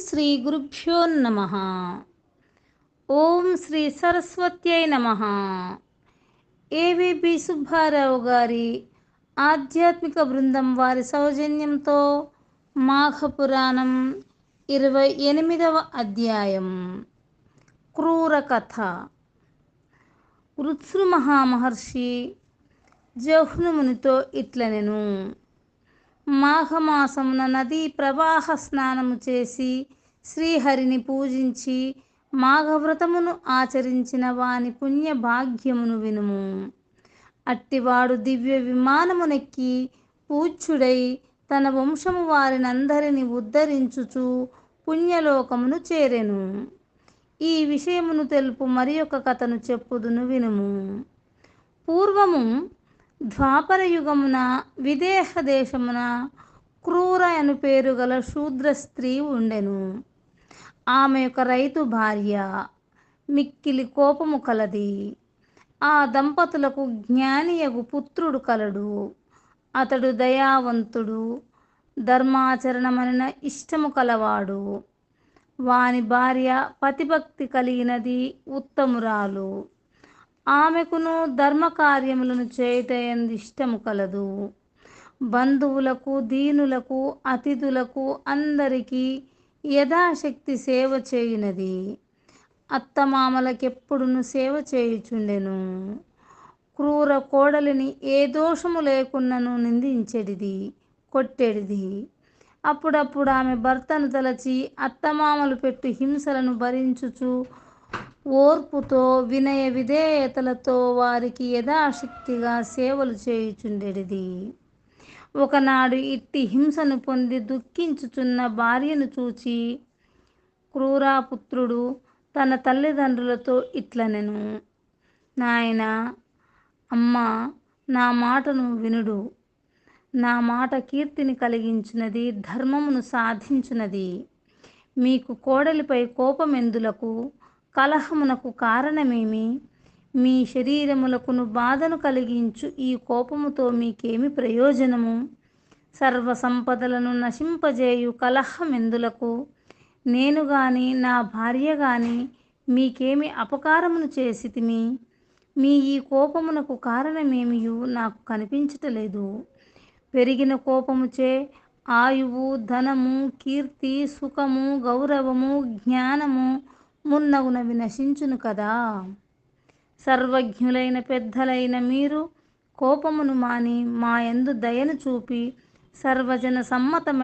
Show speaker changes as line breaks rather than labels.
శ్రీ గురుభ్యో నమః. ఓం శ్రీ సరస్వత్యై నమః. ఏవిపి సుబ్బారావు గారి ఆధ్యాత్మిక బృందం వారి సౌజన్యంతో మాఘపురాణం 28వ అధ్యాయం క్రూర కథ. వృత్సు మహామహర్షి జహ్నుమునితో ఇట్లనెను: మాఘమాసమున నదీ ప్రవాహ స్నానము చేసి శ్రీహరిని పూజించి మాఘవ్రతమును ఆచరించిన వాని పుణ్య భాగ్యమును వినుము. అట్టివాడు దివ్య విమానమునెక్కి పూజ్యుడై తన వంశము వారినందరిని ఉద్ధరించుచు పుణ్యలోకమును చేరెను. ఈ విషయమును తెలుపు మరి ఒక కథను చెప్పుదును వినుము. పూర్వము ద్వాపర యుగమున విదేహ దేశమున క్రూర అను పేరు గల శూద్ర స్త్రీ ఉండెను. ఆమె యొక్క రైతు భార్య మిక్కిలి కోపము కలది. ఆ దంపతులకు జ్ఞానియగు పుత్రుడు కలడు. అతడు దయావంతుడు, ధర్మాచరణమనిన ఇష్టము కలవాడు. వాని భార్య పతిభక్తి కలిగినది, ఉత్తమురాలు. ఆమెకును ధర్మకార్యములను చేయుటయందు ఇష్టము కలదు. బంధువులకు, దీనులకు, అతిథులకు అందరికీ యథాశక్తి సేవ చేయునది. అత్తమామలకెప్పుడును సేవ చేయుచుండెను. క్రూర కోడలిని ఏ దోషము లేకున్నను నిందించెడిది, కొట్టెడిది. అప్పుడప్పుడు ఆమె భర్తను తలచి అత్తమామలు పెట్టు హింసలను భరించుచు ఓర్పుతో వినయ విధేయతలతో వారికి యథాశక్తిగా సేవలు చేయుచుండెడిది. ఒకనాడు ఇట్టి హింసను పొంది దుఃఖించుచున్న భార్యను చూచి క్రూరపుత్రుడు తన తల్లిదండ్రులతో ఇట్లనెను: నాయనా, అమ్మా, నా మాటను వినుడు. నా మాట కీర్తిని కలిగించున్నది, ధర్మమును సాధించున్నది. మీకు కోడలిపై కోపమెందులకు? కలహమునకు కారణమేమి? మీ శరీరములకును బాధను కలిగించు ఈ కోపముతో మీకేమి ప్రయోజనము? సర్వ సంపదలను నశింపజేయు కలహమెందులకు? నేను గాని నా భార్య గాని మీకేమి అపకారమును చేసితిమి? మీ ఈ కోపమునకు కారణమేమియు నాకు కనిపించటలేదు. పెరిగిన కోపముచే ఆయువు, ధనము, కీర్తి, సుఖము, గౌరవము, జ్ఞానము మున్నగునవి నశించును కదా. సర్వజ్ఞులైన పెద్దలైన మీరు కోపమును మాని మా యందు దయను చూపి సర్వజన సమ్మతమైన